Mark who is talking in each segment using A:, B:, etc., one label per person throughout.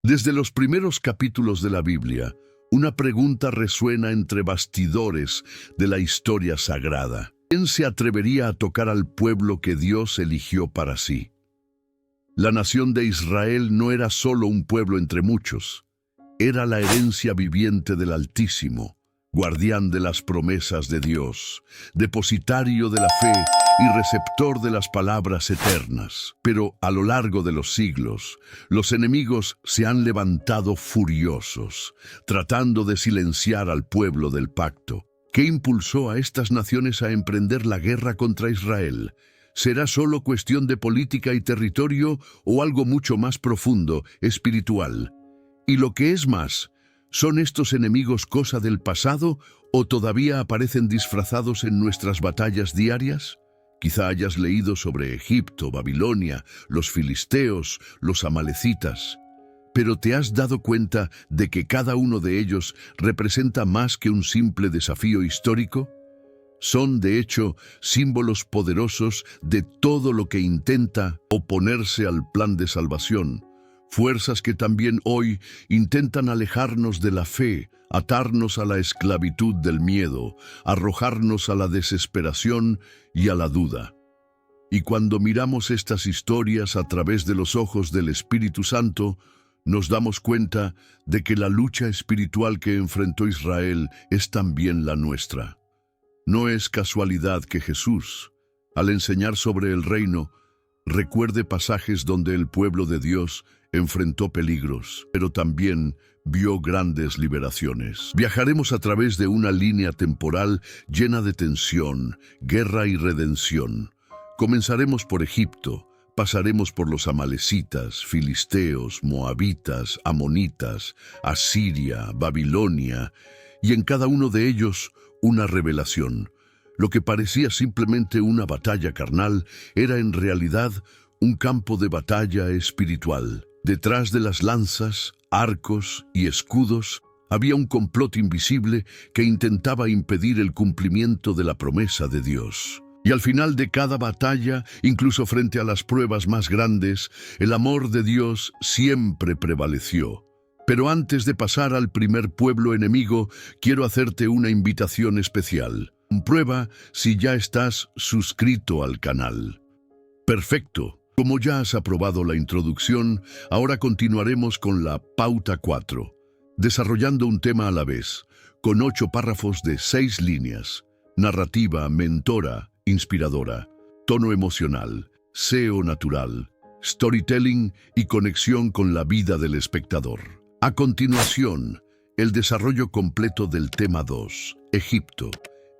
A: Desde los primeros capítulos de la Biblia, una pregunta resuena entre bastidores de la historia sagrada. ¿Quién se atrevería a tocar al pueblo que Dios eligió para sí? La nación de Israel no era solo un pueblo entre muchos, era la herencia viviente del Altísimo, guardián de las promesas de Dios, depositario de la fe y receptor de las palabras eternas. Pero a lo largo de los siglos, los enemigos se han levantado furiosos, tratando de silenciar al pueblo del pacto. ¿Qué impulsó a estas naciones a emprender la guerra contra Israel? ¿Será solo cuestión de política y territorio o algo mucho más profundo, espiritual? Y lo que es más, ¿son estos enemigos cosa del pasado o todavía aparecen disfrazados en nuestras batallas diarias? Quizá hayas leído sobre Egipto, Babilonia, los filisteos, los amalecitas. Pero ¿te has dado cuenta de que cada uno de ellos representa más que un simple desafío histórico? Son, de hecho, símbolos poderosos de todo lo que intenta oponerse al plan de salvación. Fuerzas que también hoy intentan alejarnos de la fe, atarnos a la esclavitud del miedo, arrojarnos a la desesperación y a la duda. Y cuando miramos estas historias a través de los ojos del Espíritu Santo, nos damos cuenta de que la lucha espiritual que enfrentó Israel es también la nuestra. No es casualidad que Jesús, al enseñar sobre el reino, recuerde pasajes donde el pueblo de Dios enfrentó peligros, pero también vio grandes liberaciones. Viajaremos a través de una línea temporal llena de tensión, guerra y redención. Comenzaremos por Egipto, pasaremos por los amalecitas, filisteos, moabitas, amonitas, Asiria, Babilonia, y en cada uno de ellos una revelación. Lo que parecía simplemente una batalla carnal era en realidad un campo de batalla espiritual. Detrás de las lanzas, arcos y escudos había un complot invisible que intentaba impedir el cumplimiento de la promesa de Dios. Y al final de cada batalla, incluso frente a las pruebas más grandes, el amor de Dios siempre prevaleció. Pero antes de pasar al primer pueblo enemigo, quiero hacerte una invitación especial. Comprueba si ya estás suscrito al canal. Perfecto. Como ya has aprobado la introducción, ahora continuaremos con la Pauta 4, desarrollando un tema a la vez, con 8 párrafos de 6 líneas, narrativa, mentora, inspiradora, tono emocional, SEO natural, storytelling y conexión con la vida del espectador. A continuación, el desarrollo completo del tema 2, Egipto,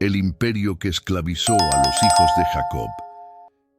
A: el imperio que esclavizó a los hijos de Jacob.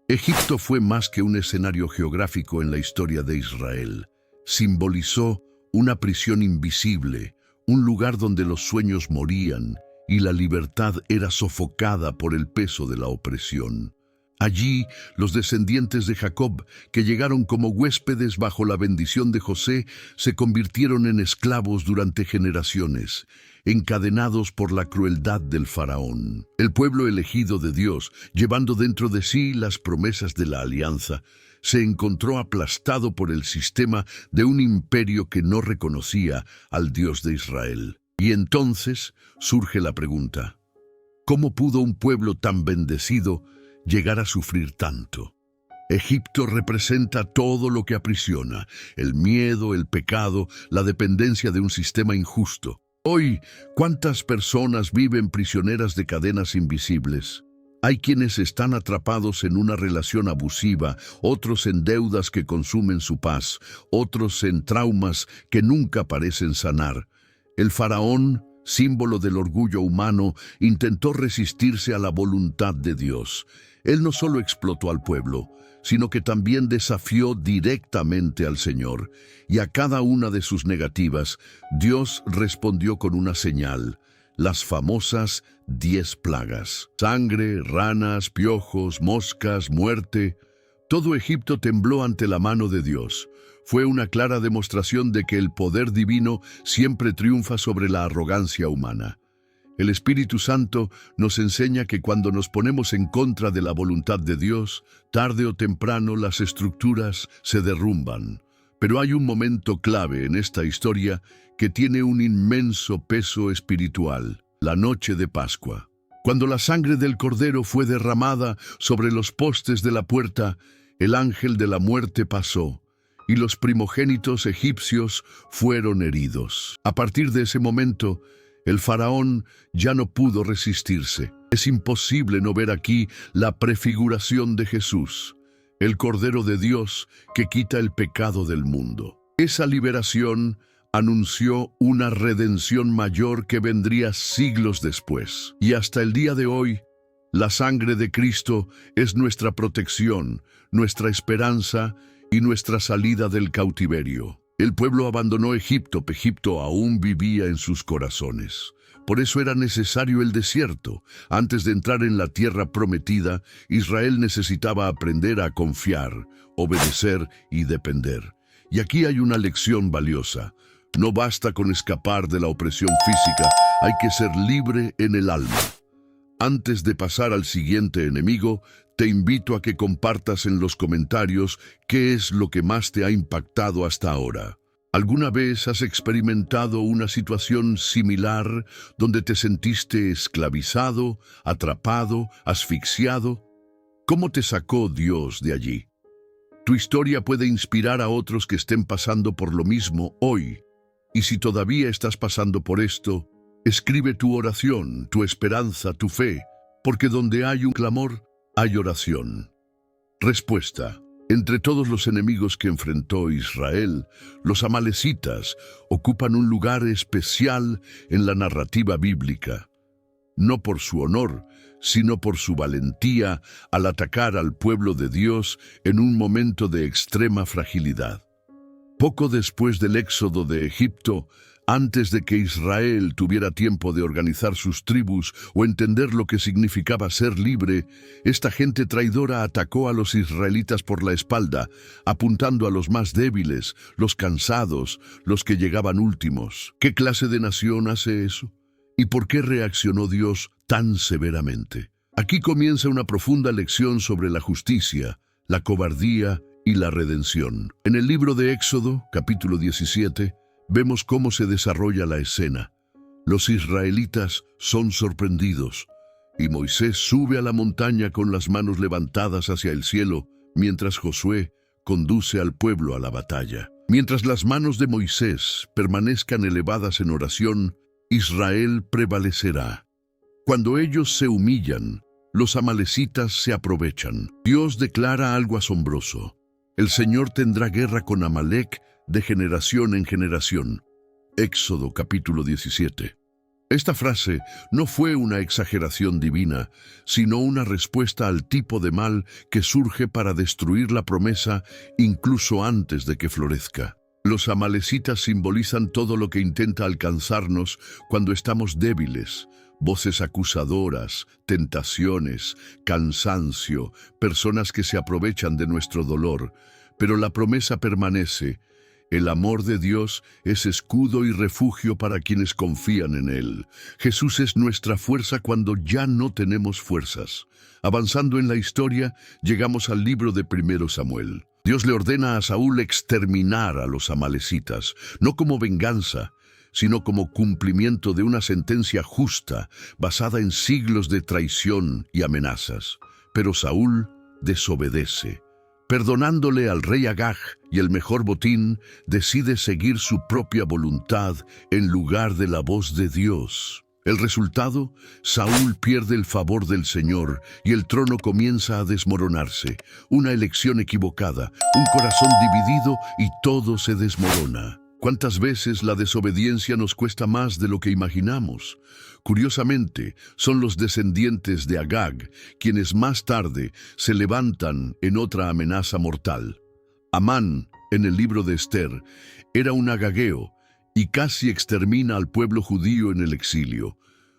A: Egipto fue más que un escenario geográfico en la historia de Israel. Simbolizó una prisión invisible, un lugar donde los sueños morían y la libertad era sofocada por el peso de la opresión. Allí, los descendientes de Jacob, que llegaron como huéspedes bajo la bendición de José, se convirtieron en esclavos durante generaciones, encadenados por la crueldad del faraón. El pueblo elegido de Dios, llevando dentro de sí las promesas de la alianza, se encontró aplastado por el sistema de un imperio que no reconocía al Dios de Israel. Y entonces surge la pregunta: ¿cómo pudo un pueblo tan bendecido llegar a sufrir tanto? Egipto representa todo lo que aprisiona: el miedo, el pecado, la dependencia de un sistema injusto. Hoy, ¿cuántas personas viven prisioneras de cadenas invisibles? Hay quienes están atrapados en una relación abusiva, otros en deudas que consumen su paz, otros en traumas que nunca parecen sanar. El faraón, símbolo del orgullo humano, intentó resistirse a la voluntad de Dios. Él no solo explotó al pueblo, sino que también desafió directamente al Señor. Y a cada una de sus negativas, Dios respondió con una señal: las famosas 10 plagas. Sangre, ranas, piojos, moscas, muerte. Todo Egipto tembló ante la mano de Dios. Fue una clara demostración de que el poder divino siempre triunfa sobre la arrogancia humana. El Espíritu Santo nos enseña que cuando nos ponemos en contra de la voluntad de Dios, tarde o temprano las estructuras se derrumban. Pero hay un momento clave en esta historia que tiene un inmenso peso espiritual: la noche de Pascua. Cuando la sangre del Cordero fue derramada sobre los postes de la puerta, el ángel de la muerte pasó, y los primogénitos egipcios fueron heridos. A partir de ese momento, el faraón ya no pudo resistirse. Es imposible no ver aquí la prefiguración de Jesús, el Cordero de Dios que quita el pecado del mundo. Esa liberación anunció una redención mayor que vendría siglos después. Y hasta el día de hoy, la sangre de Cristo es nuestra protección, nuestra esperanza y nuestra salida del cautiverio. El pueblo abandonó Egipto, pero Egipto aún vivía en sus corazones. Por eso era necesario el desierto. Antes de entrar en la tierra prometida, Israel necesitaba aprender a confiar, obedecer y depender. Y aquí hay una lección valiosa. No basta con escapar de la opresión física, hay que ser libre en el alma. Antes de pasar al siguiente enemigo, te invito a que compartas en los comentarios qué es lo que más te ha impactado hasta ahora. ¿Alguna vez has experimentado una situación similar donde te sentiste esclavizado, atrapado, asfixiado? ¿Cómo te sacó Dios de allí? Tu historia puede inspirar a otros que estén pasando por lo mismo hoy. Y si todavía estás pasando por esto, escribe tu oración, tu esperanza, tu fe, porque donde hay un clamor, hay oración. Respuesta. Entre todos los enemigos que enfrentó Israel, los amalecitas ocupan un lugar especial en la narrativa bíblica. No por su honor, sino por su valentía al atacar al pueblo de Dios en un momento de extrema fragilidad. Poco después del éxodo de Egipto, antes de que Israel tuviera tiempo de organizar sus tribus o entender lo que significaba ser libre, esta gente traidora atacó a los israelitas por la espalda, apuntando a los más débiles, los cansados, los que llegaban últimos. ¿Qué clase de nación hace eso? ¿Y por qué reaccionó Dios tan severamente? Aquí comienza una profunda lección sobre la justicia, la cobardía y la redención. En el libro de Éxodo, capítulo 17, vemos cómo se desarrolla la escena. Los israelitas son sorprendidos, y Moisés sube a la montaña con las manos levantadas hacia el cielo, mientras Josué conduce al pueblo a la batalla. Mientras las manos de Moisés permanezcan elevadas en oración, Israel prevalecerá. Cuando ellos se humillan, los amalecitas se aprovechan. Dios declara algo asombroso. El Señor tendrá guerra con Amalec de generación en generación. Éxodo capítulo 17. Esta frase no fue una exageración divina, sino una respuesta al tipo de mal que surge para destruir la promesa incluso antes de que florezca. Los amalecitas simbolizan todo lo que intenta alcanzarnos cuando estamos débiles: voces acusadoras, tentaciones, cansancio, personas que se aprovechan de nuestro dolor. Pero la promesa permanece. El amor de Dios es escudo y refugio para quienes confían en Él. Jesús es nuestra fuerza cuando ya no tenemos fuerzas. Avanzando en la historia, llegamos al libro de 1 Samuel. Dios le ordena a Saúl exterminar a los amalecitas, no como venganza, sino como cumplimiento de una sentencia justa, basada en siglos de traición y amenazas. Pero Saúl desobedece. Perdonándole al rey Agag y el mejor botín, decide seguir su propia voluntad en lugar de la voz de Dios. El resultado: Saúl pierde el favor del Señor y el trono comienza a desmoronarse. Una elección equivocada, un corazón dividido y todo se desmorona. ¿Cuántas veces la desobediencia nos cuesta más de lo que imaginamos? Curiosamente, son los descendientes de Agag quienes más tarde se levantan en otra amenaza mortal. Amán, en el libro de Esther, era un agageo y casi extermina al pueblo judío en el exilio.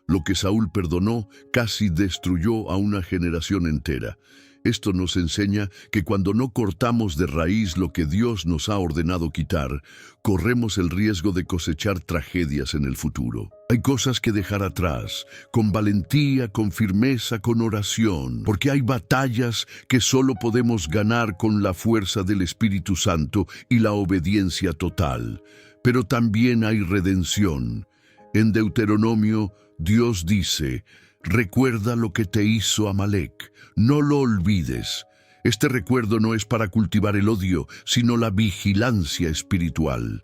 A: Lo que Saúl perdonó casi destruyó a una generación entera. Esto nos enseña que cuando no cortamos de raíz lo que Dios nos ha ordenado quitar, corremos el riesgo de cosechar tragedias en el futuro. Hay cosas que dejar atrás, con valentía, con firmeza, con oración, porque hay batallas que solo podemos ganar con la fuerza del Espíritu Santo y la obediencia total. Pero también hay redención. En Deuteronomio, Dios dice: recuerda lo que te hizo Amalek, no lo olvides. Este recuerdo no es para cultivar el odio, sino la vigilancia espiritual.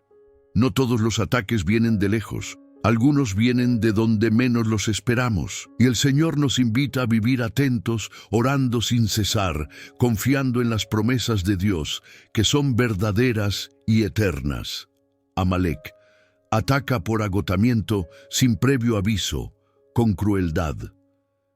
A: No todos los ataques vienen de lejos, algunos vienen de donde menos los esperamos. Y el Señor nos invita a vivir atentos, orando sin cesar, confiando en las promesas de Dios, que son verdaderas y eternas. Amalek ataca por agotamiento, sin previo aviso, con crueldad.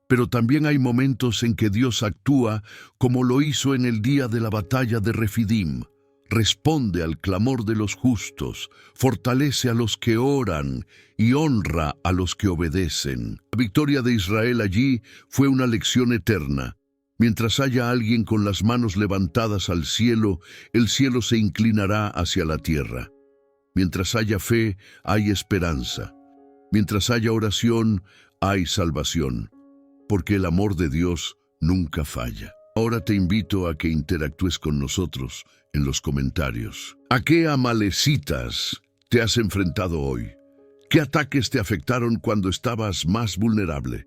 A: Pero también hay momentos en que Dios actúa como lo hizo en el día de la batalla de Refidim. Responde al clamor de los justos, fortalece a los que oran y honra a los que obedecen. La victoria de Israel allí fue una lección eterna. Mientras haya alguien con las manos levantadas al cielo, el cielo se inclinará hacia la tierra. Mientras haya fe, hay esperanza. Mientras haya oración, hay salvación, porque el amor de Dios nunca falla. Ahora te invito a que interactúes con nosotros en los comentarios. ¿A qué amalecitas te has enfrentado hoy? ¿Qué ataques te afectaron cuando estabas más vulnerable?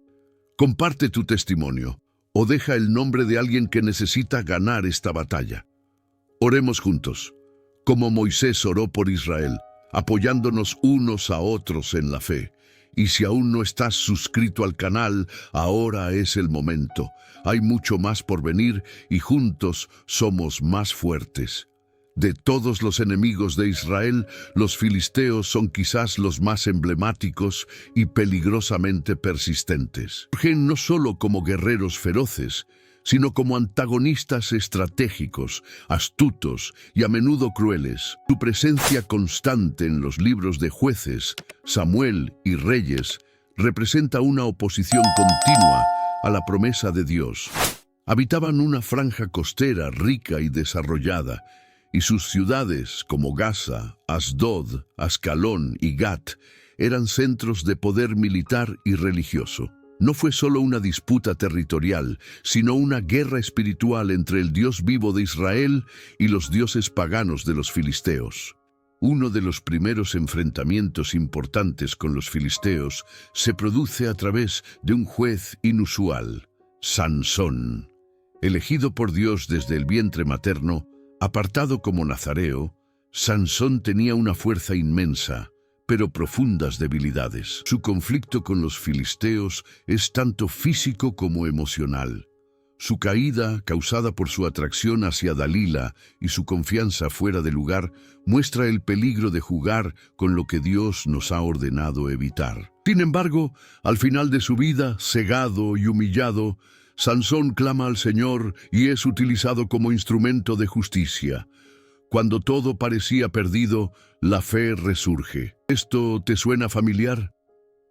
A: Comparte tu testimonio o deja el nombre de alguien que necesita ganar esta batalla. Oremos juntos, como Moisés oró por Israel, apoyándonos unos a otros en la fe. Y si aún no estás suscrito al canal, ahora es el momento. Hay mucho más por venir y juntos somos más fuertes. De todos los enemigos de Israel, los filisteos son quizás los más emblemáticos y peligrosamente persistentes. Surgen no solo como guerreros feroces, sino como antagonistas estratégicos, astutos y a menudo crueles. Su presencia constante en los libros de Jueces, Samuel y Reyes representa una oposición continua a la promesa de Dios. Habitaban una franja costera rica y desarrollada, y sus ciudades como Gaza, Asdod, Ascalón y Gat eran centros de poder militar y religioso. No fue solo una disputa territorial, sino una guerra espiritual entre el Dios vivo de Israel y los dioses paganos de los filisteos. Uno de los primeros enfrentamientos importantes con los filisteos se produce a través de un juez inusual, Sansón. Elegido por Dios desde el vientre materno, apartado como nazareo, Sansón tenía una fuerza inmensa, pero profundas debilidades. Su conflicto con los filisteos es tanto físico como emocional. Su caída, causada por su atracción hacia Dalila y su confianza fuera de lugar, muestra el peligro de jugar con lo que Dios nos ha ordenado evitar. Sin embargo, al final de su vida, cegado y humillado, Sansón clama al Señor y es utilizado como instrumento de justicia. Cuando todo parecía perdido, la fe resurge. ¿Esto te suena familiar?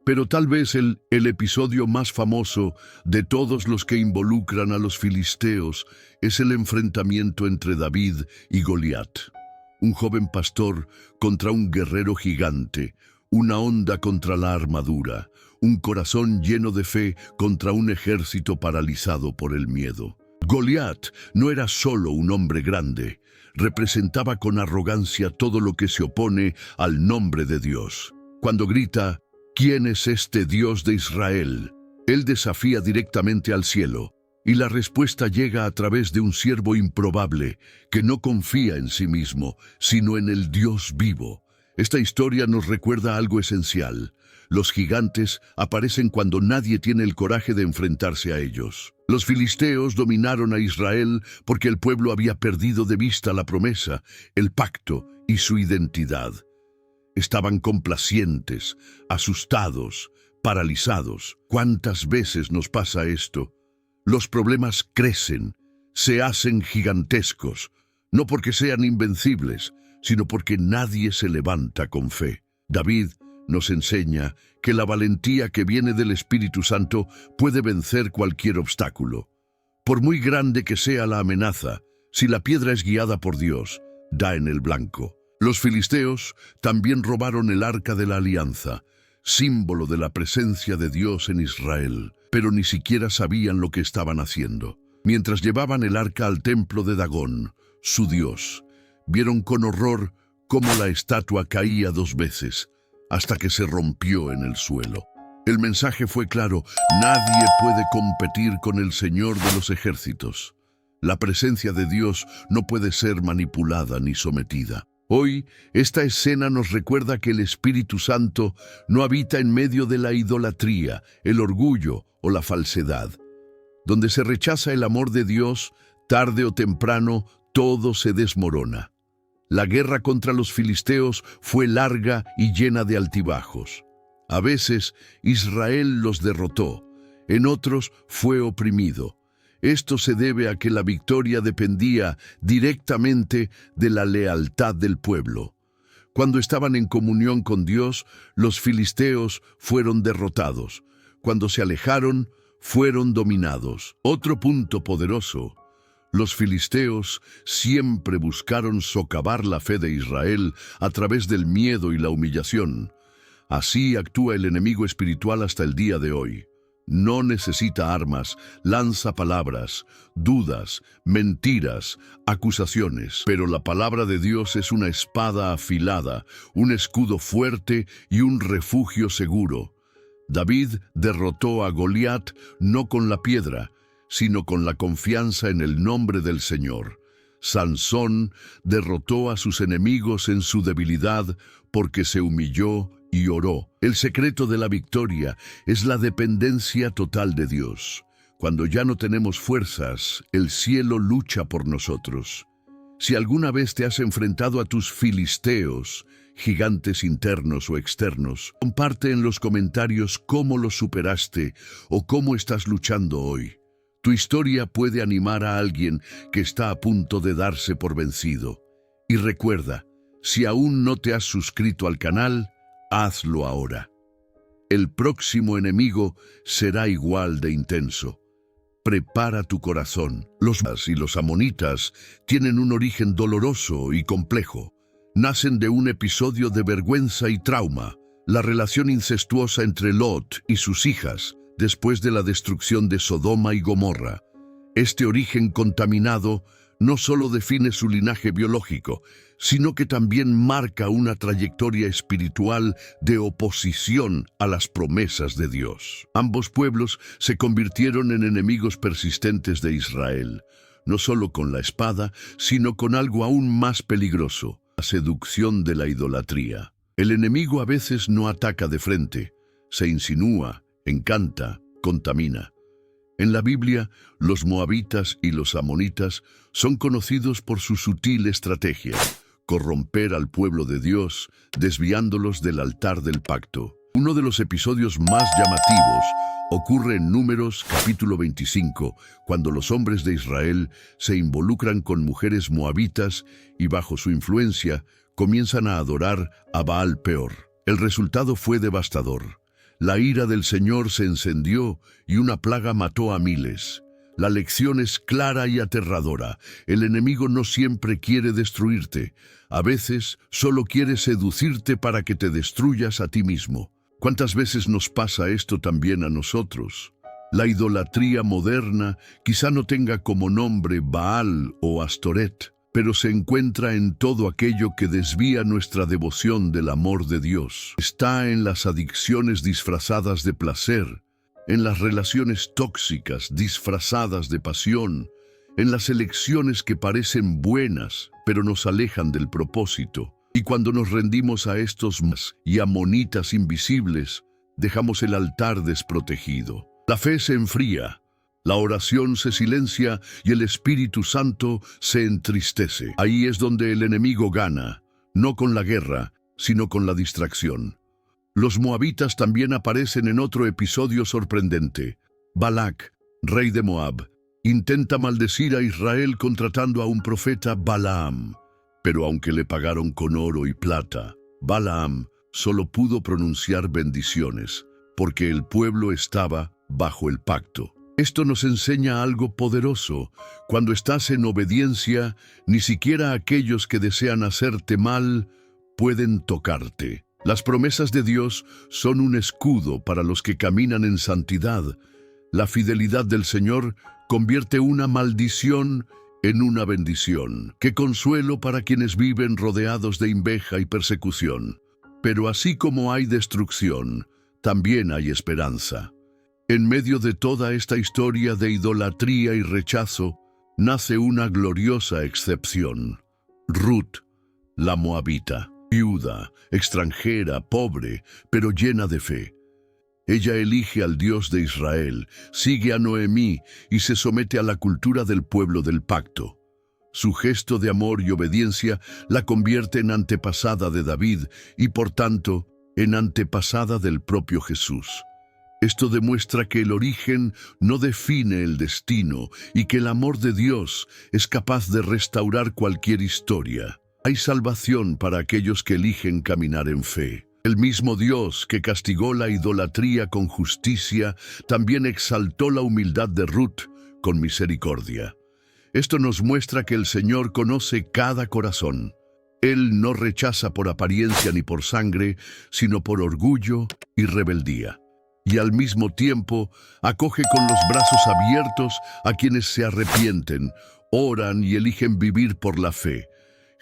A: Pero tal vez el episodio más famoso de todos los que involucran a los filisteos es el enfrentamiento entre David y Goliat. Un joven pastor contra un guerrero gigante, una onda contra la armadura, un corazón lleno de fe contra un ejército paralizado por el miedo. Goliat no era solo un hombre grande, representaba con arrogancia todo lo que se opone al nombre de Dios. Cuando grita, ¿quién es este Dios de Israel?, él desafía directamente al cielo, y la respuesta llega a través de un siervo improbable que no confía en sí mismo, sino en el Dios vivo. Esta historia nos recuerda algo esencial. Los gigantes aparecen cuando nadie tiene el coraje de enfrentarse a ellos. Los filisteos dominaron a Israel porque el pueblo había perdido de vista la promesa, el pacto y su identidad. Estaban complacientes, asustados, paralizados. ¿Cuántas veces nos pasa esto? Los problemas crecen, se hacen gigantescos, no porque sean invencibles, sino porque nadie se levanta con fe. David nos enseña que la valentía que viene del Espíritu Santo puede vencer cualquier obstáculo. Por muy grande que sea la amenaza, si la piedra es guiada por Dios, da en el blanco. Los filisteos también robaron el arca de la alianza, símbolo de la presencia de Dios en Israel, pero ni siquiera sabían lo que estaban haciendo. Mientras llevaban el arca al templo de Dagón, su dios, vieron con horror cómo la estatua caía 2 veces, hasta que se rompió en el suelo. El mensaje fue claro: nadie puede competir con el Señor de los ejércitos. La presencia de Dios no puede ser manipulada ni sometida. Hoy, esta escena nos recuerda que el Espíritu Santo no habita en medio de la idolatría, el orgullo o la falsedad. Donde se rechaza el amor de Dios, tarde o temprano, todo se desmorona. La guerra contra los filisteos fue larga y llena de altibajos. A veces, Israel los derrotó, en otros fue oprimido. Esto se debe a que la victoria dependía directamente de la lealtad del pueblo. Cuando estaban en comunión con Dios, los filisteos fueron derrotados. Cuando se alejaron, fueron dominados. Otro punto poderoso: los filisteos siempre buscaron socavar la fe de Israel a través del miedo y la humillación. Así actúa el enemigo espiritual hasta el día de hoy. No necesita armas, lanza palabras, dudas, mentiras, acusaciones. Pero la palabra de Dios es una espada afilada, un escudo fuerte y un refugio seguro. David derrotó a Goliat no con la piedra, sino con la confianza en el nombre del Señor. Sansón derrotó a sus enemigos en su debilidad porque se humilló y oró. El secreto de la victoria es la dependencia total de Dios. Cuando ya no tenemos fuerzas, el cielo lucha por nosotros. Si alguna vez te has enfrentado a tus filisteos, gigantes internos o externos, comparte en los comentarios cómo los superaste o cómo estás luchando hoy. Tu historia puede animar a alguien que está a punto de darse por vencido. Y recuerda, si aún no te has suscrito al canal, hazlo ahora. El próximo enemigo será igual de intenso. Prepara tu corazón. Los amonitas tienen un origen doloroso y complejo. Nacen de un episodio de vergüenza y trauma, la relación incestuosa entre Lot y sus hijas, después de la destrucción de Sodoma y Gomorra. Este origen contaminado no solo define su linaje biológico, sino que también marca una trayectoria espiritual de oposición a las promesas de Dios. Ambos pueblos se convirtieron en enemigos persistentes de Israel, no solo con la espada, sino con algo aún más peligroso: la seducción de la idolatría. El enemigo a veces no ataca de frente, se insinúa, encanta, contamina. En la Biblia, los moabitas y los amonitas son conocidos por su sutil estrategia: corromper al pueblo de Dios, desviándolos del altar del pacto. Uno de los episodios más llamativos ocurre en Números capítulo 25, cuando los hombres de Israel se involucran con mujeres moabitas y bajo su influencia comienzan a adorar a Baal Peor. El resultado fue devastador. La ira del Señor se encendió y una plaga mató a miles. La lección es clara y aterradora. El enemigo no siempre quiere destruirte. A veces solo quiere seducirte para que te destruyas a ti mismo. ¿Cuántas veces nos pasa esto también a nosotros? La idolatría moderna quizá no tenga como nombre Baal o Astoret, pero se encuentra en todo aquello que desvía nuestra devoción del amor de Dios. Está en las adicciones disfrazadas de placer, en las relaciones tóxicas disfrazadas de pasión, en las elecciones que parecen buenas, pero nos alejan del propósito. Y cuando nos rendimos a estos y amonitas invisibles, dejamos el altar desprotegido. La fe se enfría, la oración se silencia y el Espíritu Santo se entristece. Ahí es donde el enemigo gana, no con la guerra, sino con la distracción. Los moabitas también aparecen en otro episodio sorprendente. Balac, rey de Moab, intenta maldecir a Israel contratando a un profeta, Balaam. Pero aunque le pagaron con oro y plata, Balaam solo pudo pronunciar bendiciones, porque el pueblo estaba bajo el pacto. Esto nos enseña algo poderoso. Cuando estás en obediencia, ni siquiera aquellos que desean hacerte mal pueden tocarte. Las promesas de Dios son un escudo para los que caminan en santidad. La fidelidad del Señor convierte una maldición en una bendición. ¡Qué consuelo para quienes viven rodeados de enveja y persecución! Pero así como hay destrucción, también hay esperanza. En medio de toda esta historia de idolatría y rechazo, nace una gloriosa excepción. Ruth, la moabita, viuda, extranjera, pobre, pero llena de fe. Ella elige al Dios de Israel, sigue a Noemí y se somete a la cultura del pueblo del pacto. Su gesto de amor y obediencia la convierte en antepasada de David y, por tanto, en antepasada del propio Jesús. Esto demuestra que el origen no define el destino y que el amor de Dios es capaz de restaurar cualquier historia. Hay salvación para aquellos que eligen caminar en fe. El mismo Dios que castigó la idolatría con justicia, también exaltó la humildad de Ruth con misericordia. Esto nos muestra que el Señor conoce cada corazón. Él no rechaza por apariencia ni por sangre, sino por orgullo y rebeldía. Y al mismo tiempo acoge con los brazos abiertos a quienes se arrepienten, oran y eligen vivir por la fe.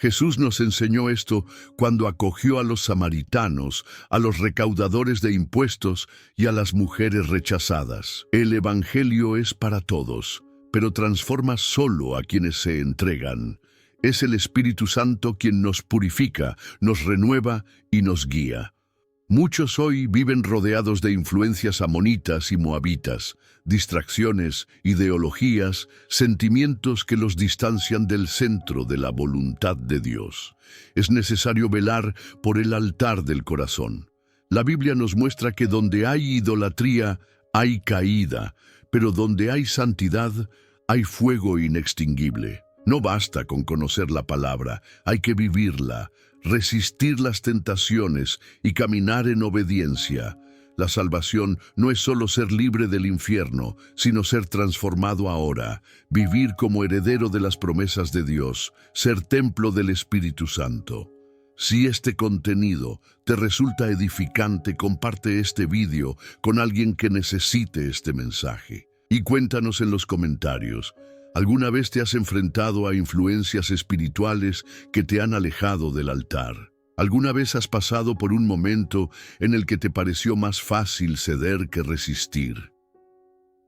A: Jesús nos enseñó esto cuando acogió a los samaritanos, a los recaudadores de impuestos y a las mujeres rechazadas. El Evangelio es para todos, pero transforma solo a quienes se entregan. Es el Espíritu Santo quien nos purifica, nos renueva y nos guía. Muchos hoy viven rodeados de influencias amonitas y moabitas, distracciones, ideologías, sentimientos que los distancian del centro de la voluntad de Dios. Es necesario velar por el altar del corazón. La Biblia nos muestra que donde hay idolatría, hay caída, pero donde hay santidad, hay fuego inextinguible. No basta con conocer la palabra, hay que vivirla, resistir las tentaciones y caminar en obediencia. La salvación no es solo ser libre del infierno, sino ser transformado ahora, vivir como heredero de las promesas de Dios, ser templo del Espíritu Santo. Si este contenido te resulta edificante, comparte este vídeo con alguien que necesite este mensaje. Y cuéntanos en los comentarios, ¿alguna vez te has enfrentado a influencias espirituales que te han alejado del altar? ¿Alguna vez has pasado por un momento en el que te pareció más fácil ceder que resistir?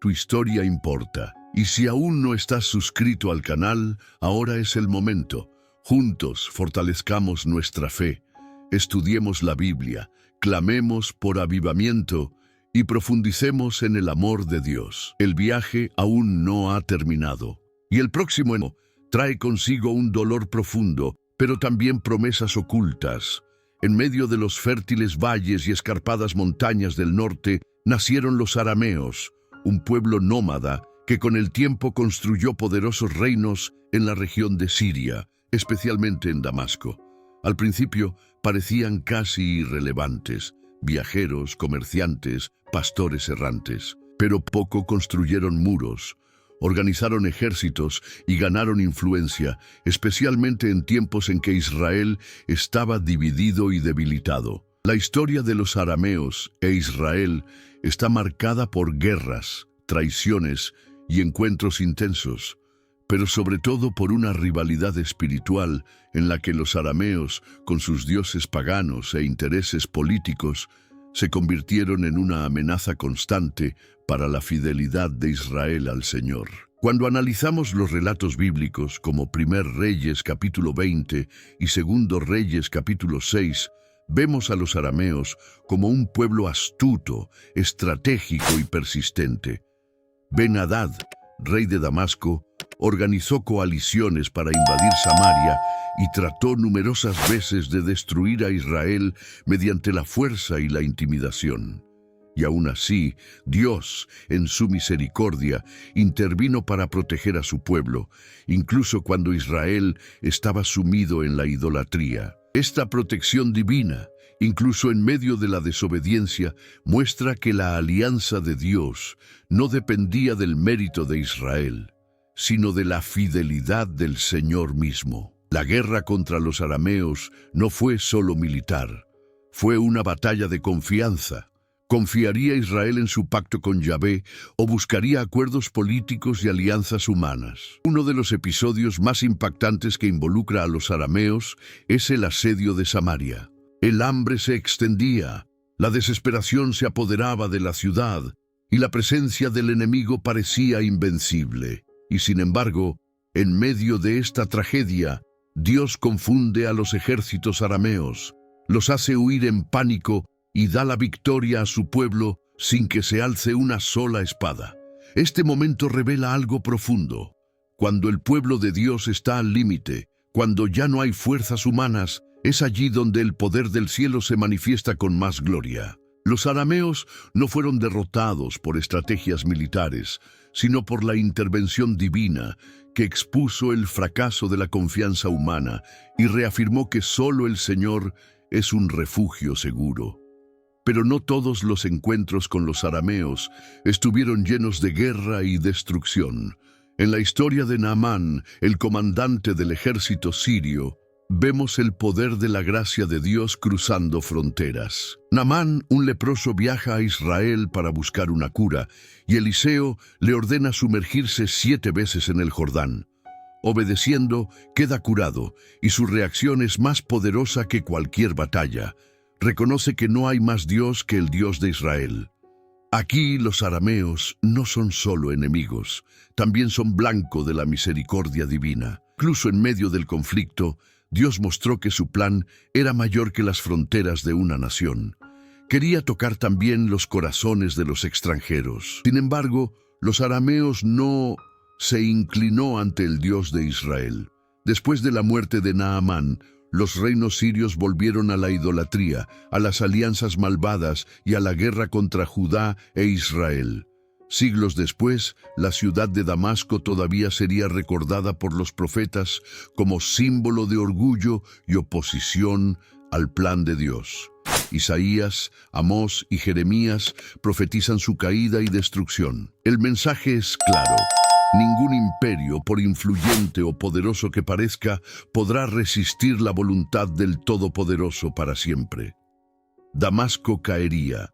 A: Tu historia importa, y si aún no estás suscrito al canal, ahora es el momento. Juntos fortalezcamos nuestra fe, estudiemos la Biblia, clamemos por avivamiento y profundicemos en el amor de Dios. El viaje aún no ha terminado, y el próximo año trae consigo un dolor profundo, pero también promesas ocultas. En medio de los fértiles valles y escarpadas montañas del norte, nacieron los arameos, un pueblo nómada que con el tiempo construyó poderosos reinos en la región de Siria, especialmente en Damasco. Al principio parecían casi irrelevantes, viajeros, comerciantes, pastores errantes, pero poco construyeron muros, organizaron ejércitos y ganaron influencia, especialmente en tiempos en que Israel estaba dividido y debilitado. La historia de los arameos e Israel está marcada por guerras, traiciones y encuentros intensos, pero sobre todo por una rivalidad espiritual en la que los arameos, con sus dioses paganos e intereses políticos, se convirtieron en una amenaza constante para la fidelidad de Israel al Señor. Cuando analizamos los relatos bíblicos como 1 Reyes capítulo 20 y 2 Reyes capítulo 6, vemos a los arameos como un pueblo astuto, estratégico y persistente. Ben-Hadad, rey de Damasco, organizó coaliciones para invadir Samaria y trató numerosas veces de destruir a Israel mediante la fuerza y la intimidación. Y aún así, Dios, en su misericordia, intervino para proteger a su pueblo, incluso cuando Israel estaba sumido en la idolatría. Esta protección divina incluso en medio de la desobediencia, muestra que la alianza de Dios no dependía del mérito de Israel, sino de la fidelidad del Señor mismo. La guerra contra los arameos no fue solo militar, fue una batalla de confianza. ¿Confiaría Israel en su pacto con Yahvé o buscaría acuerdos políticos y alianzas humanas? Uno de los episodios más impactantes que involucra a los arameos es el asedio de Samaria. El hambre se extendía, la desesperación se apoderaba de la ciudad y la presencia del enemigo parecía invencible. Y sin embargo, en medio de esta tragedia, Dios confunde a los ejércitos arameos, los hace huir en pánico y da la victoria a su pueblo sin que se alce una sola espada. Este momento revela algo profundo. Cuando el pueblo de Dios está al límite, cuando ya no hay fuerzas humanas, es allí donde el poder del cielo se manifiesta con más gloria. Los arameos no fueron derrotados por estrategias militares, sino por la intervención divina que expuso el fracaso de la confianza humana y reafirmó que solo el Señor es un refugio seguro. Pero no todos los encuentros con los arameos estuvieron llenos de guerra y destrucción. En la historia de Naamán, el comandante del ejército sirio, vemos el poder de la gracia de Dios cruzando fronteras. Naamán, un leproso, viaja a Israel para buscar una cura, y Eliseo le ordena sumergirse 7 veces en el Jordán. Obedeciendo, queda curado, y su reacción es más poderosa que cualquier batalla. Reconoce que no hay más Dios que el Dios de Israel. Aquí los arameos no son solo enemigos, también son blanco de la misericordia divina. Incluso en medio del conflicto, Dios mostró que su plan era mayor que las fronteras de una nación. Quería tocar también los corazones de los extranjeros. Sin embargo, los arameos no se inclinó ante el Dios de Israel. Después de la muerte de Naamán, los reinos sirios volvieron a la idolatría, a las alianzas malvadas y a la guerra contra Judá e Israel. Siglos después, la ciudad de Damasco todavía sería recordada por los profetas como símbolo de orgullo y oposición al plan de Dios. Isaías, Amós y Jeremías profetizan su caída y destrucción. El mensaje es claro. Ningún imperio, por influyente o poderoso que parezca, podrá resistir la voluntad del Todopoderoso para siempre. Damasco caería.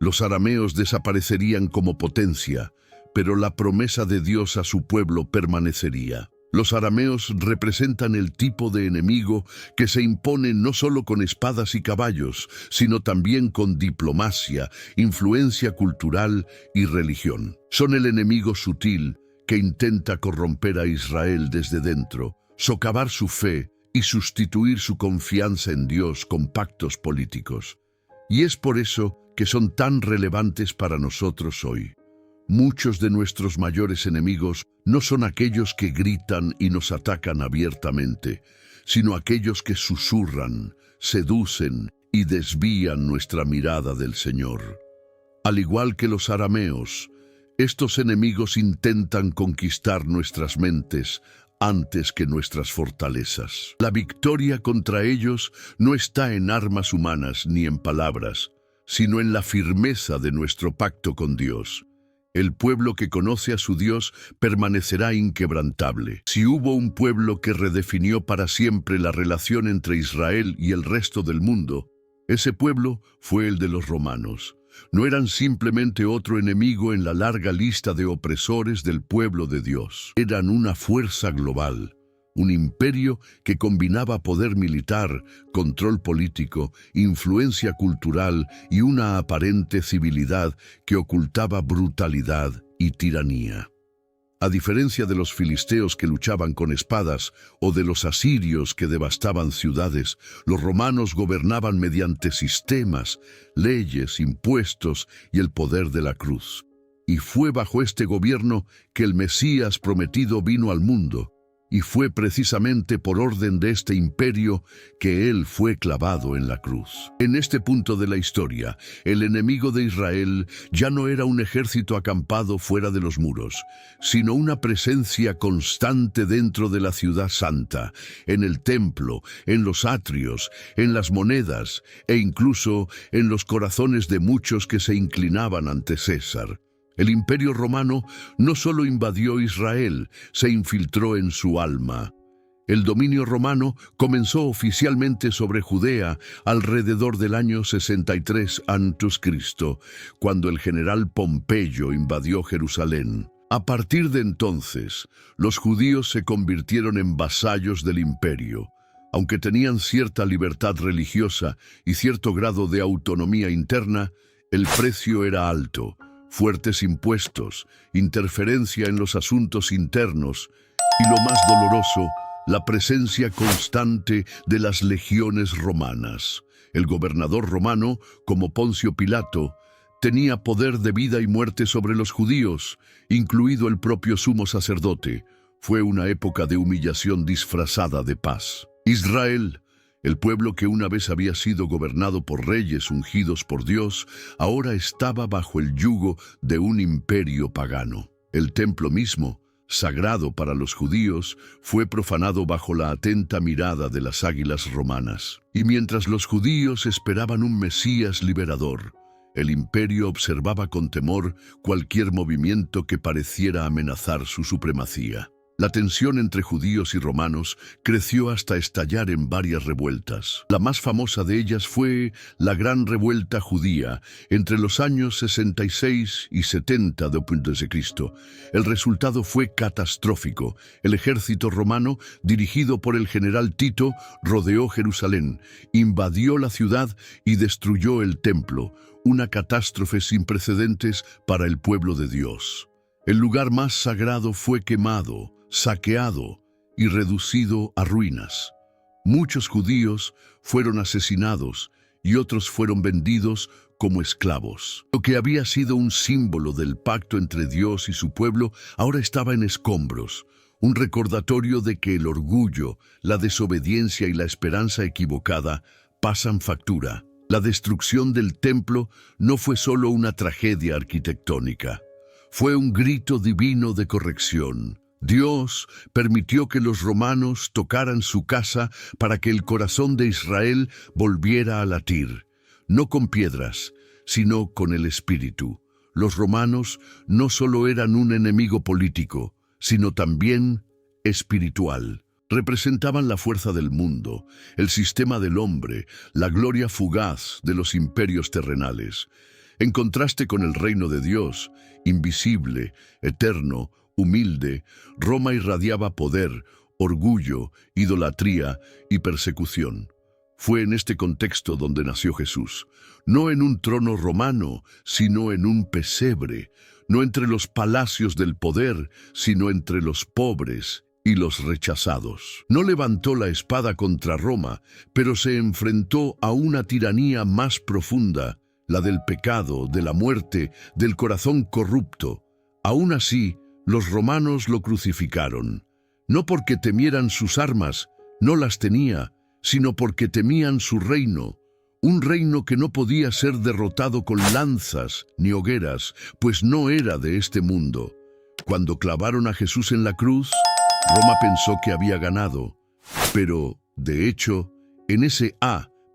A: Los arameos desaparecerían como potencia, pero la promesa de Dios a su pueblo permanecería. Los arameos representan el tipo de enemigo que se impone no solo con espadas y caballos, sino también con diplomacia, influencia cultural y religión. Son el enemigo sutil que intenta corromper a Israel desde dentro, socavar su fe y sustituir su confianza en Dios con pactos políticos. Y es por eso que son tan relevantes para nosotros hoy. Muchos de nuestros mayores enemigos no son aquellos que gritan y nos atacan abiertamente, sino aquellos que susurran, seducen y desvían nuestra mirada del Señor. Al igual que los arameos, estos enemigos intentan conquistar nuestras mentes antes que nuestras fortalezas. La victoria contra ellos no está en armas humanas ni en palabras, sino en la firmeza de nuestro pacto con Dios. El pueblo que conoce a su Dios permanecerá inquebrantable. Si hubo un pueblo que redefinió para siempre la relación entre Israel y el resto del mundo, ese pueblo fue el de los romanos. No eran simplemente otro enemigo en la larga lista de opresores del pueblo de Dios. Eran una fuerza global, un imperio que combinaba poder militar, control político, influencia cultural y una aparente civilidad que ocultaba brutalidad y tiranía. A diferencia de los filisteos que luchaban con espadas o de los asirios que devastaban ciudades, los romanos gobernaban mediante sistemas, leyes, impuestos y el poder de la cruz. Y fue bajo este gobierno que el Mesías prometido vino al mundo. y fue precisamente por orden de este imperio que él fue clavado en la cruz. En este punto de la historia, el enemigo de Israel ya no era un ejército acampado fuera de los muros, sino una presencia constante dentro de la ciudad santa, en el templo, en los atrios, en las monedas e incluso en los corazones de muchos que se inclinaban ante César. El Imperio Romano no solo invadió Israel, se infiltró en su alma. El dominio romano comenzó oficialmente sobre Judea alrededor del año 63 a.C., cuando el general Pompeyo invadió Jerusalén. A partir de entonces, los judíos se convirtieron en vasallos del imperio. Aunque tenían cierta libertad religiosa y cierto grado de autonomía interna, el precio era alto. Fuertes impuestos, interferencia en los asuntos internos y, lo más doloroso, la presencia constante de las legiones romanas. El gobernador romano, como Poncio Pilato, tenía poder de vida y muerte sobre los judíos, incluido el propio sumo sacerdote. Fue una época de humillación disfrazada de paz. Israel, el pueblo que una vez había sido gobernado por reyes ungidos por Dios, ahora estaba bajo el yugo de un imperio pagano. El templo mismo, sagrado para los judíos, fue profanado bajo la atenta mirada de las águilas romanas. Y mientras los judíos esperaban un Mesías liberador, el imperio observaba con temor cualquier movimiento que pareciera amenazar su supremacía. La tensión entre judíos y romanos creció hasta estallar en varias revueltas. La más famosa de ellas fue la Gran Revuelta Judía entre los años 66 y 70 d.C. El resultado fue catastrófico. El ejército romano, dirigido por el general Tito, rodeó Jerusalén, invadió la ciudad y destruyó el templo, una catástrofe sin precedentes para el pueblo de Dios. El lugar más sagrado fue quemado, saqueado y reducido a ruinas. Muchos judíos fueron asesinados y otros fueron vendidos como esclavos. Lo que había sido un símbolo del pacto entre Dios y su pueblo ahora estaba en escombros, un recordatorio de que el orgullo, la desobediencia y la esperanza equivocada pasan factura. La destrucción del templo no fue solo una tragedia arquitectónica, fue un grito divino de corrección. Dios permitió que los romanos tocaran su casa para que el corazón de Israel volviera a latir, no con piedras, sino con el espíritu. Los romanos no solo eran un enemigo político, sino también espiritual. Representaban la fuerza del mundo, el sistema del hombre, la gloria fugaz de los imperios terrenales. En contraste con el reino de Dios, invisible, eterno, humilde, Roma irradiaba poder, orgullo, idolatría y persecución. Fue en este contexto donde nació Jesús, no en un trono romano, sino en un pesebre, no entre los palacios del poder, sino entre los pobres y los rechazados. No levantó la espada contra Roma, pero se enfrentó a una tiranía más profunda, la del pecado, de la muerte, del corazón corrupto. Aún así, los romanos lo crucificaron, no porque temieran sus armas, no las tenía, sino porque temían su reino, un reino que no podía ser derrotado con lanzas ni hogueras, pues no era de este mundo. Cuando clavaron a Jesús en la cruz, Roma pensó que había ganado, pero, de hecho, en ese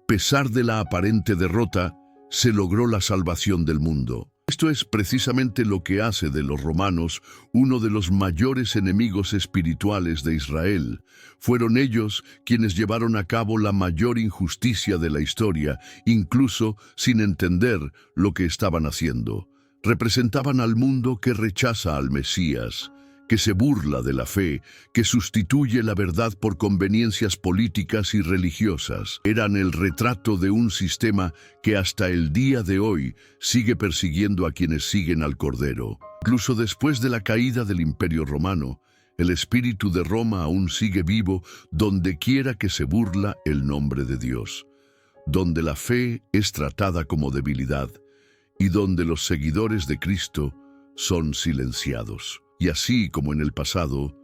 A: pesar de la aparente derrota, se logró la salvación del mundo. Esto es precisamente lo que hace de los romanos uno de los mayores enemigos espirituales de Israel. Fueron ellos quienes llevaron a cabo la mayor injusticia de la historia, incluso sin entender lo que estaban haciendo. Representaban al mundo que rechaza al Mesías, que se burla de la fe, que sustituye la verdad por conveniencias políticas y religiosas. Eran el retrato de un sistema que hasta el día de hoy sigue persiguiendo a quienes siguen al Cordero. Incluso después de la caída del Imperio Romano, el espíritu de Roma aún sigue vivo donde quiera que se burla el nombre de Dios, donde la fe es tratada como debilidad y donde los seguidores de Cristo son silenciados. Y así como en el pasado,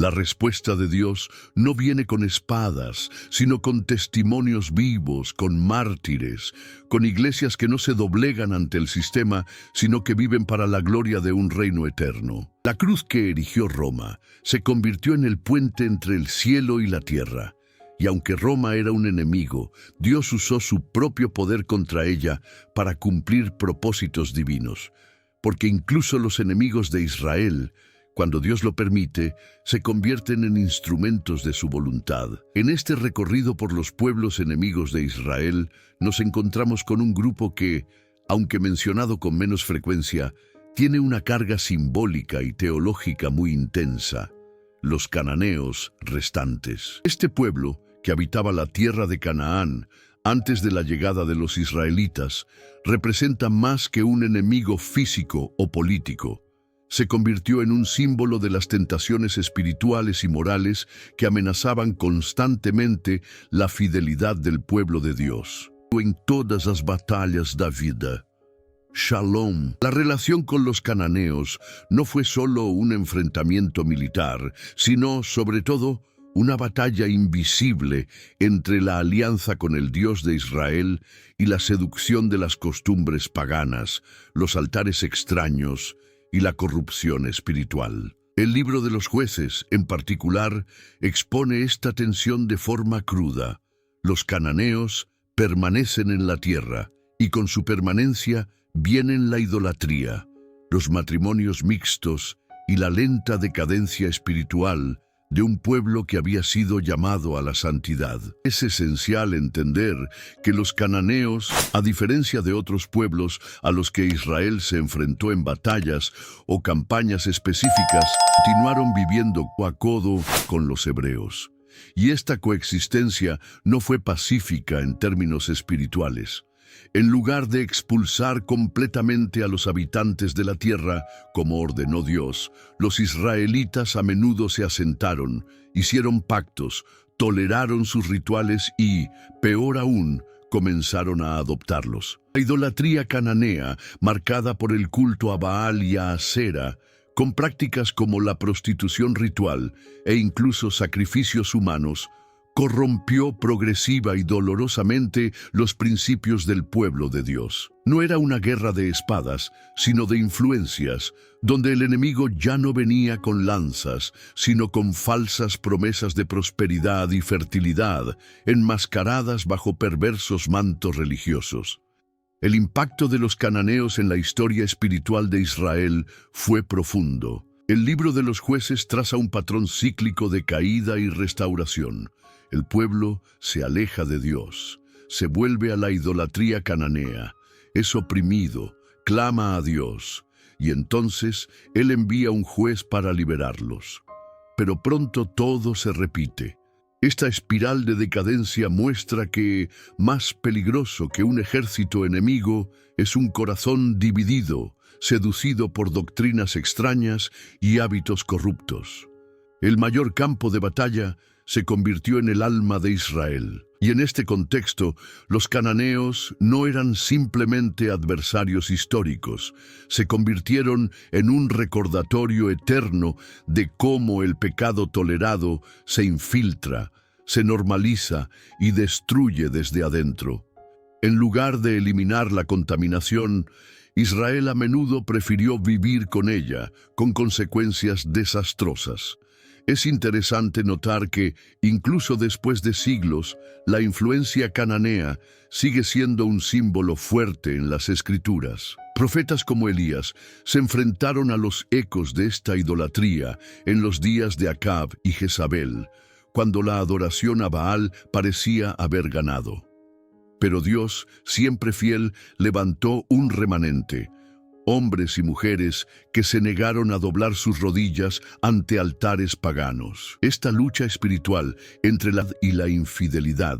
A: La respuesta de Dios no viene con espadas, sino con testimonios vivos, con mártires, con iglesias que no se doblegan ante el sistema, sino que viven para la gloria de un reino eterno. La cruz que erigió Roma se convirtió en el puente entre el cielo y la tierra. Y aunque Roma era un enemigo, Dios usó su propio poder contra ella para cumplir propósitos divinos. Porque incluso los enemigos de Israel, cuando Dios lo permite, se convierten en instrumentos de su voluntad. En este recorrido por los pueblos enemigos de Israel, nos encontramos con un grupo que, aunque mencionado con menos frecuencia, tiene una carga simbólica y teológica muy intensa: los cananeos restantes. Este pueblo, que habitaba la tierra de Canaán antes de la llegada de los israelitas, representa más que un enemigo físico o político. Se convirtió en un símbolo de las tentaciones espirituales y morales que amenazaban constantemente la fidelidad del pueblo de Dios. En todas las batallas da vida. Shalom. La relación con los cananeos no fue solo un enfrentamiento militar, sino, sobre todo, una batalla invisible entre la alianza con el Dios de Israel y la seducción de las costumbres paganas, los altares extraños y la corrupción espiritual. El libro de los Jueces, en particular, expone esta tensión de forma cruda. Los cananeos permanecen en la tierra, y con su permanencia vienen la idolatría, los matrimonios mixtos y la lenta decadencia espiritual de un pueblo que había sido llamado a la santidad. Es esencial entender que los cananeos, a diferencia de otros pueblos a los que Israel se enfrentó en batallas o campañas específicas, continuaron viviendo codo a codo con los hebreos. Y esta coexistencia no fue pacífica en términos espirituales. En lugar de expulsar completamente a los habitantes de la tierra, como ordenó Dios, los israelitas a menudo se asentaron, hicieron pactos, toleraron sus rituales y, peor aún, comenzaron a adoptarlos. La idolatría cananea, marcada por el culto a Baal y a Asera, con prácticas como la prostitución ritual e incluso sacrificios humanos, corrompió progresiva y dolorosamente los principios del pueblo de Dios. No era una guerra de espadas, sino de influencias, donde el enemigo ya no venía con lanzas, sino con falsas promesas de prosperidad y fertilidad, enmascaradas bajo perversos mantos religiosos. El impacto de los cananeos en la historia espiritual de Israel fue profundo. El libro de los Jueces traza un patrón cíclico de caída y restauración. El pueblo se aleja de Dios, se vuelve a la idolatría cananea, es oprimido, clama a Dios, y entonces Él envía un juez para liberarlos. Pero pronto todo se repite. Esta espiral de decadencia muestra que, más peligroso que un ejército enemigo, es un corazón dividido, seducido por doctrinas extrañas y hábitos corruptos. El mayor campo de batalla se convirtió en el alma de Israel. Y en este contexto, los cananeos no eran simplemente adversarios históricos, se convirtieron en un recordatorio eterno de cómo el pecado tolerado se infiltra, se normaliza y destruye desde adentro. En lugar de eliminar la contaminación, Israel a menudo prefirió vivir con ella, con consecuencias desastrosas. Es interesante notar que, incluso después de siglos, la influencia cananea sigue siendo un símbolo fuerte en las Escrituras. Profetas como Elías se enfrentaron a los ecos de esta idolatría en los días de Acab y Jezabel, cuando la adoración a Baal parecía haber ganado. Pero Dios, siempre fiel, levantó un remanente, hombres y mujeres que se negaron a doblar sus rodillas ante altares paganos. Esta lucha espiritual entre la y la infidelidad,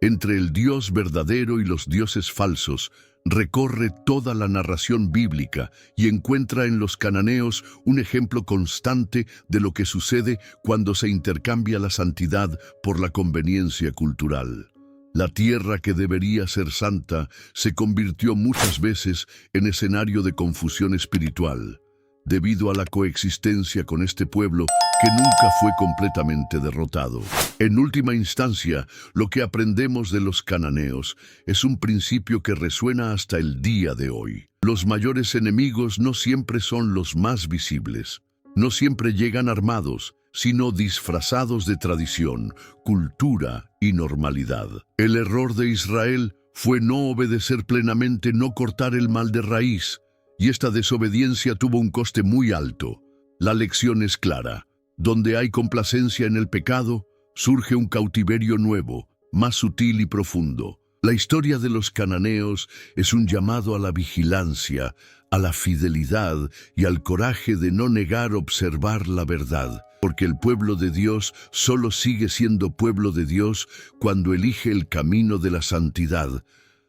A: entre el Dios verdadero y los dioses falsos, recorre toda la narración bíblica y encuentra en los cananeos un ejemplo constante de lo que sucede cuando se intercambia la santidad por la conveniencia cultural. La tierra que debería ser santa se convirtió muchas veces en escenario de confusión espiritual, debido a la coexistencia con este pueblo que nunca fue completamente derrotado. En última instancia, lo que aprendemos de los cananeos es un principio que resuena hasta el día de hoy. Los mayores enemigos no siempre son los más visibles. No siempre llegan armados, sino disfrazados de tradición, cultura y normalidad. El error de Israel fue no obedecer plenamente, no cortar el mal de raíz, y esta desobediencia tuvo un coste muy alto. La lección es clara. Donde hay complacencia en el pecado, surge un cautiverio nuevo, más sutil y profundo. La historia de los cananeos es un llamado a la vigilancia, a la fidelidad y al coraje de no negar observar la verdad, porque el pueblo de Dios solo sigue siendo pueblo de Dios cuando elige el camino de la santidad,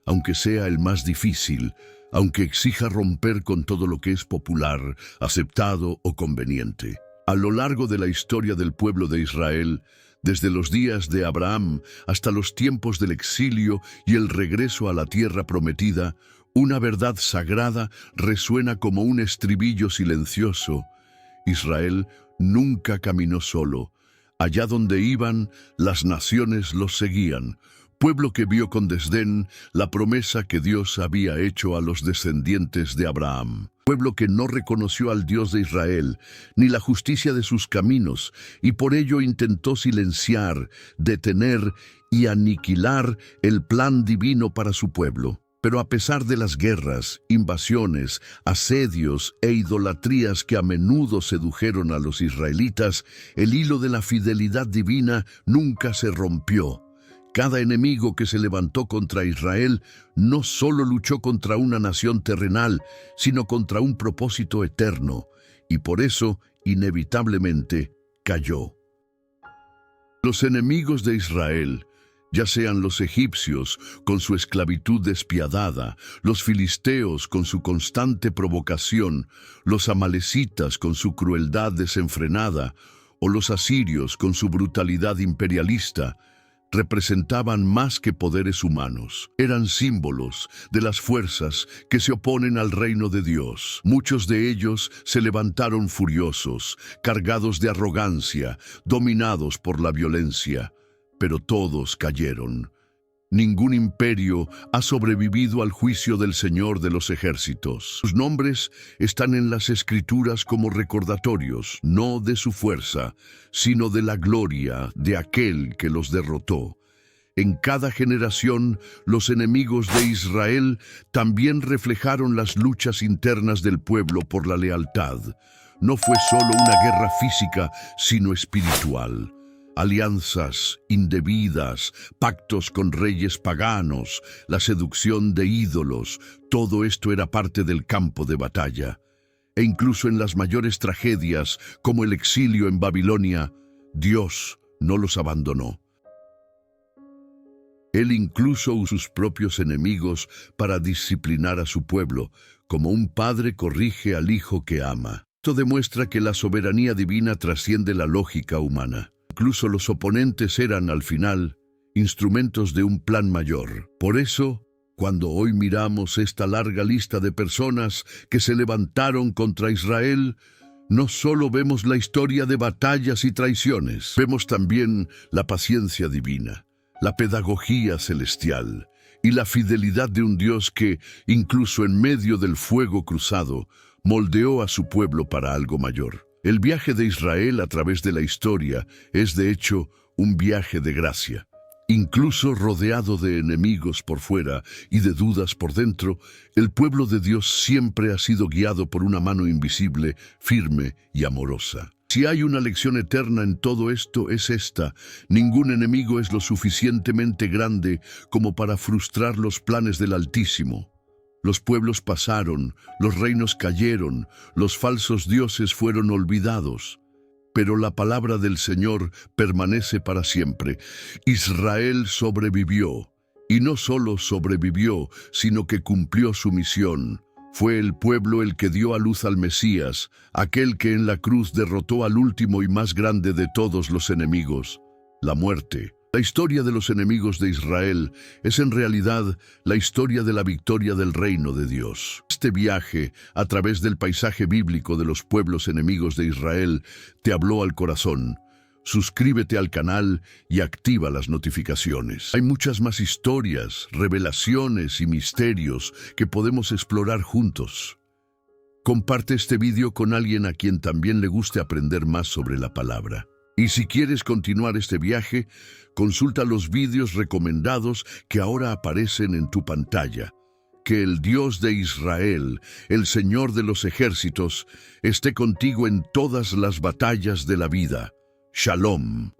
A: aunque sea el más difícil, aunque exija romper con todo lo que es popular, aceptado o conveniente. A lo largo de la historia del pueblo de Israel, desde los días de Abraham hasta los tiempos del exilio y el regreso a la tierra prometida, una verdad sagrada resuena como un estribillo silencioso. Israel nunca caminó solo. Allá donde iban, las naciones los seguían. Pueblo que vio con desdén la promesa que Dios había hecho a los descendientes de Abraham. Pueblo que no reconoció al Dios de Israel, ni la justicia de sus caminos, y por ello intentó silenciar, detener y aniquilar el plan divino para su pueblo. Pero a pesar de las guerras, invasiones, asedios e idolatrías que a menudo sedujeron a los israelitas, el hilo de la fidelidad divina nunca se rompió. Cada enemigo que se levantó contra Israel no solo luchó contra una nación terrenal, sino contra un propósito eterno, y por eso, inevitablemente, cayó. Los enemigos de Israel, ya sean los egipcios con su esclavitud despiadada, los filisteos con su constante provocación, los amalecitas con su crueldad desenfrenada, o los asirios con su brutalidad imperialista, representaban más que poderes humanos. Eran símbolos de las fuerzas que se oponen al reino de Dios. Muchos de ellos se levantaron furiosos, cargados de arrogancia, dominados por la violencia, pero todos cayeron. Ningún imperio ha sobrevivido al juicio del Señor de los ejércitos. Sus nombres están en las Escrituras como recordatorios, no de su fuerza, sino de la gloria de aquel que los derrotó. En cada generación, los enemigos de Israel también reflejaron las luchas internas del pueblo por la lealtad. No fue solo una guerra física, sino espiritual. Alianzas indebidas, pactos con reyes paganos, la seducción de ídolos, todo esto era parte del campo de batalla. E incluso en las mayores tragedias, como el exilio en Babilonia, Dios no los abandonó. Él incluso usó sus propios enemigos para disciplinar a su pueblo, como un padre corrige al hijo que ama. Esto demuestra que la soberanía divina trasciende la lógica humana. Incluso los oponentes eran, al final, instrumentos de un plan mayor. Por eso, cuando hoy miramos esta larga lista de personas que se levantaron contra Israel, no solo vemos la historia de batallas y traiciones, vemos también la paciencia divina, la pedagogía celestial y la fidelidad de un Dios que, incluso en medio del fuego cruzado, moldeó a su pueblo para algo mayor. El viaje de Israel a través de la historia es, de hecho, un viaje de gracia. Incluso rodeado de enemigos por fuera y de dudas por dentro, el pueblo de Dios siempre ha sido guiado por una mano invisible, firme y amorosa. Si hay una lección eterna en todo esto, es esta: ningún enemigo es lo suficientemente grande como para frustrar los planes del Altísimo. Los pueblos pasaron, los reinos cayeron, los falsos dioses fueron olvidados. Pero la palabra del Señor permanece para siempre. Israel sobrevivió, y no solo sobrevivió, sino que cumplió su misión. Fue el pueblo el que dio a luz al Mesías, aquel que en la cruz derrotó al último y más grande de todos los enemigos, la muerte. La historia de los enemigos de Israel es en realidad la historia de la victoria del reino de Dios. Este viaje a través del paisaje bíblico de los pueblos enemigos de Israel te habló al corazón. Suscríbete al canal y activa las notificaciones. Hay muchas más historias, revelaciones y misterios que podemos explorar juntos. Comparte este video con alguien a quien también le guste aprender más sobre la palabra. Y si quieres continuar este viaje, consulta los vídeos recomendados que ahora aparecen en tu pantalla. Que el Dios de Israel, el Señor de los ejércitos, esté contigo en todas las batallas de la vida. Shalom.